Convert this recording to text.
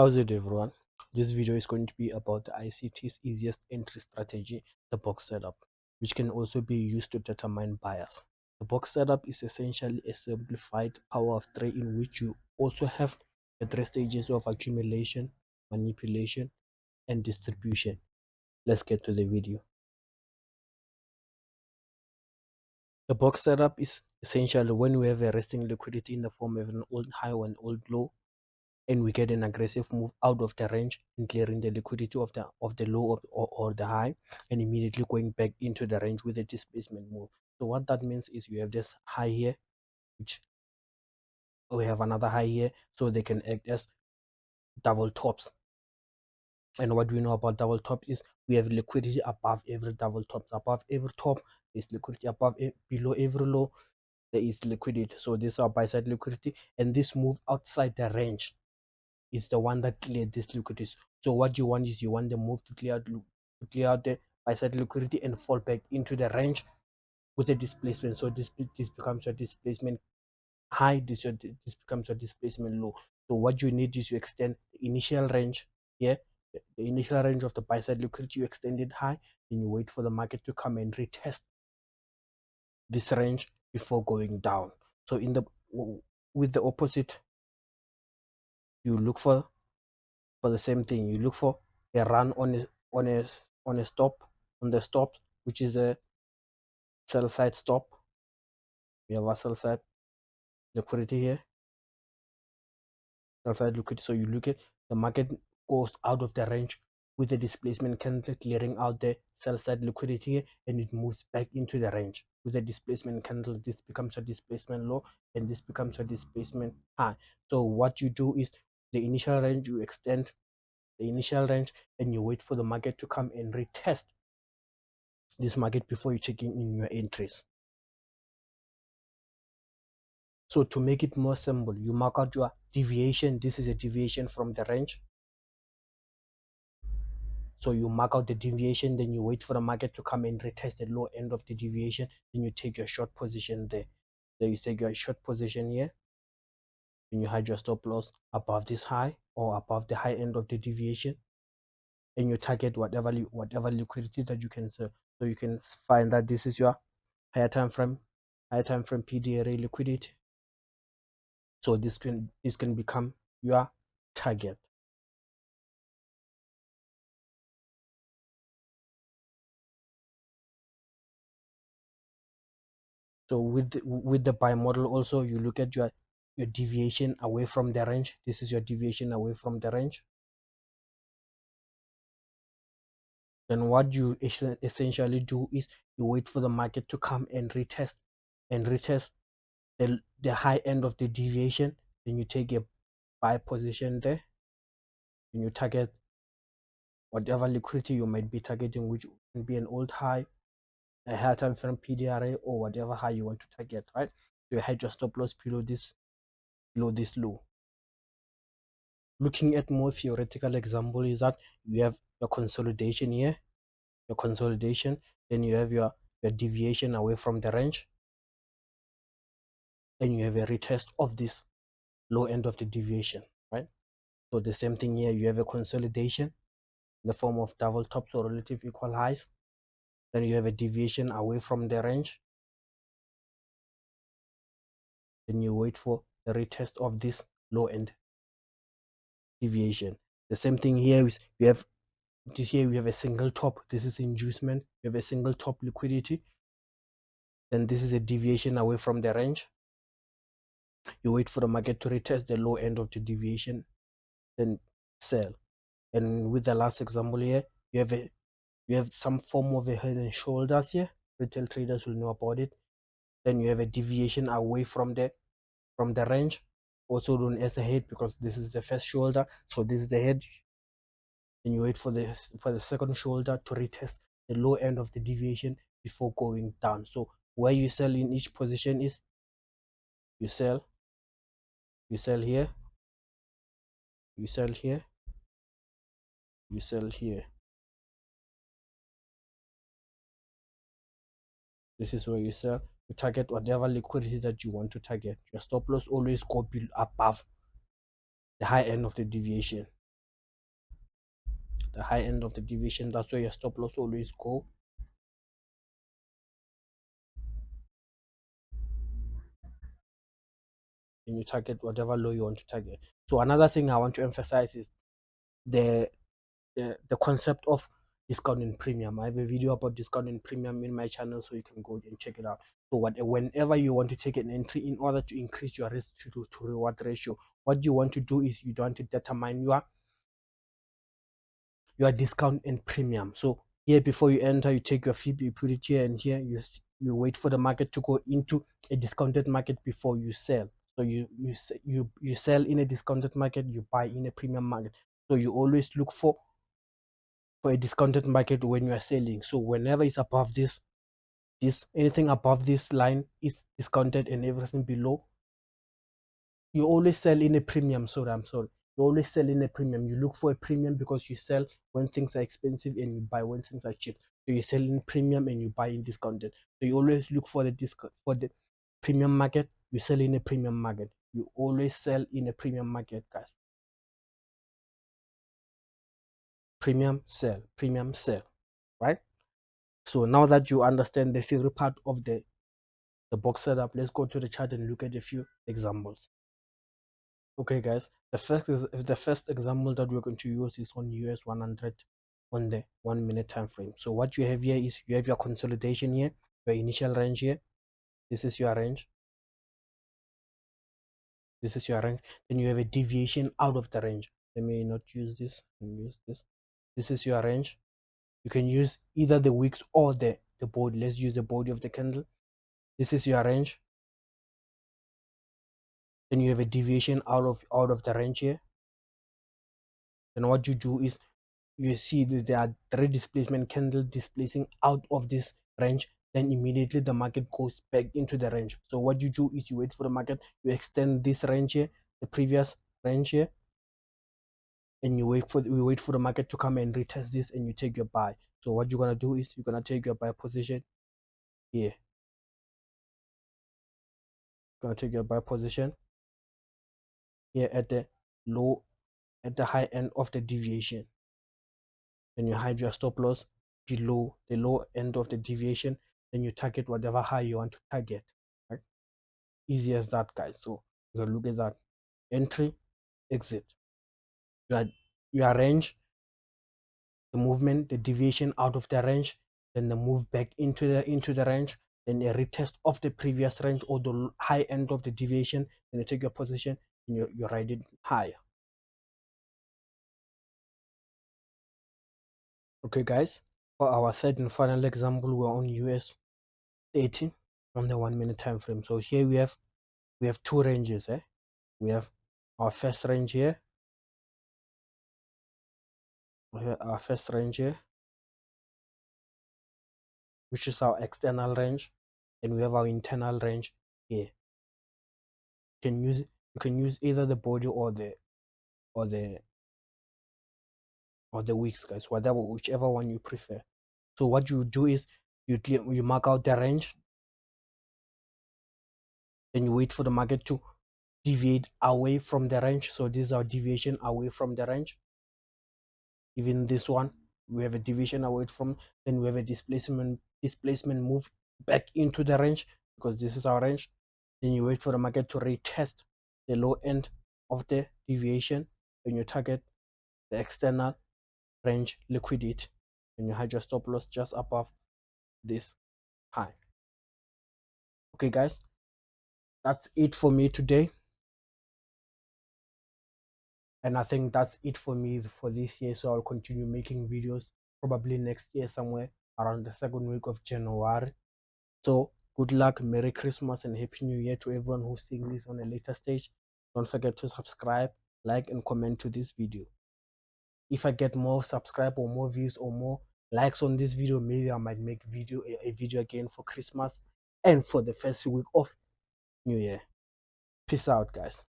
How's it, everyone? This video is going to be about the ICT's easiest entry strategy, the box setup, which can also be used to determine bias. The box setup is essentially a simplified power of three in which you also have the three stages of accumulation, manipulation, and distribution. Let's get to the video. The box setup is essentially when we have a resting liquidity in the form of an old high or an old low, and we get an aggressive move out of the range and clearing the liquidity of the low or the high, and immediately going back into the range with a displacement move. So what that means is you have this high here, which we have another high here, so they can act as double tops. And what we know about double tops is we have liquidity above every double tops. Above every top there's liquidity, below every low there is liquidity. So this is our buy side liquidity, and this move outside the range is the one that cleared this liquidity. So what you want is you want the move to clear out the buy side liquidity and fall back into the range with a displacement. So this becomes your displacement high, this becomes your displacement low. So what you need is you extend the initial range here, the initial range of the buy side liquidity, you extend it high, then you wait for the market to come and retest this range before going down. So in the with the opposite, you look for the same thing. You look for a run on a stop, on the stop, which is a sell side stop. We have a sell side liquidity here, sell side liquidity. So you look at the market goes out of the range with the displacement candle clearing out the sell side liquidity here, and it moves back into the range with the displacement candle. This becomes a displacement low, and this becomes a displacement high. So what you do is the initial range, you extend the initial range, and you wait for the market to come and retest this market before you checking in your entries. So to make it more simple, you mark out your deviation. This is a deviation from the range. So you mark out the deviation, then you wait for the market to come and retest the low end of the deviation, then you take your short position there. So you take your short position here, and you hide your stop loss above this high or above the high end of the deviation, and you target whatever liquidity that you can sell. So you can find that this is your higher time frame PDRA liquidity. So this can become your target. So with the buy model also, you look at your deviation away from the range. This is your deviation away from the range. Then what you essentially do is you wait for the market to come and retest the high end of the deviation. Then you take a buy position there, and you target whatever liquidity you might be targeting, which can be an old high, a higher time frame PDRA, or whatever high you want to target, right? So you had your stop loss below this low. Looking at more theoretical example is that you have your consolidation here, your consolidation, then you have your deviation away from the range, then you have a retest of this low end of the deviation, right? So the same thing here, you have a consolidation in the form of double tops or relative equal highs, then you have a deviation away from the range, then you wait for the retest of this low end deviation. The same thing here is you have this here, we have a single top. This is inducement. You have a single top liquidity, then this is a deviation away from the range. You wait for the market to retest the low end of the deviation, then sell. And with the last example here, you have some form of a head and shoulders here. Retail traders will know about it. Then you have a deviation away from the range, also known as a head, because this is the first shoulder, so this is the head. Then you wait for the second shoulder to retest the low end of the deviation before going down. So where you sell in each position is you sell here, you sell here, you sell here. This is where you sell. You target whatever liquidity that you want to target. Your stop loss always go above the high end of the deviation. the high end of the deviation. That's where your stop loss always go. And you target whatever low you want to target. So another thing I want to emphasize is the the concept of discounting premium. I have a video about discounting premium in my channel, so you can go and check it out. So whenever you want to take an entry in order to increase your risk to reward ratio, what you want to do is you want to determine your discount and premium. So here, before you enter, you take your fee, you put it here, and here you wait for the market to go into a discounted market before you sell. So you sell in a discounted market, you buy in a premium market. So you always look for a discounted market when you are selling. So whenever it's above this anything above this line is discounted, and everything below, you always sell in a premium. I'm sorry, you always sell in a premium. You look for a premium because you sell when things are expensive and you buy when things are cheap. So you sell in premium and you buy in discounted. So you always look for the discount for the premium market. You sell in a premium market. You always sell in a premium market, guys. Premium sell, right? So now that you understand the theory part of the box setup, let's go to the chart and look at a few examples. Okay, guys, the first example that we're going to use is on US 100 on the 1 minute time frame. So what you have here is you have your consolidation here, your initial range here. This is your range. This is your range. Then you have a deviation out of the range. Let me not use this and use this. This is your range. You can use either the wicks or the body. Let's use the body of the candle. This is your range. Then you have a deviation out of the range here. Then what you do is you see that there are three displacement candle displacing out of this range. Then immediately the market goes back into the range. So what you do is you wait for the market, you extend this range here, the previous range here, and you wait for the market to come and retest this, and you take your buy. So what you're gonna do is you're gonna take your buy position here. You're gonna take your buy position here at the high end of the deviation. Then you hide your stop loss below the low end of the deviation. Then you target whatever high you want to target, right? Easy as that, guys. So you can look at that. Entry, exit. Your range, the movement, the deviation out of the range, then the move back into the range, then a retest of the previous range or the high end of the deviation. Then you take your position and you ride it higher. Okay, guys. For our third and final example, we're on US 30 on the 1 minute time frame. So here we have two ranges. We have our first range here. We have our first range here, which is our external range, and we have our internal range here. You can use either the body or the wicks, guys, whichever one you prefer. So what you do is you mark out the range, then you wait for the market to deviate away from the range. So this is our deviation away from the range. Even this one, we have a deviation away from, then we have a displacement move back into the range, because this is our range. Then you wait for the market to retest the low end of the deviation, and you target the external range liquidity, and you hide your stop loss just above this high. Okay, guys, that's it for me today, and I think that's it for me for this year. So I'll continue making videos probably next year, somewhere around the second week of January. So good luck, Merry Christmas, and Happy New Year to everyone who's seeing this on a later stage. Don't forget to subscribe, like, and comment to this video. If I get more subscribe or more views or more likes on this video, maybe I might make a video again for Christmas and for the first week of New Year. Peace out, guys.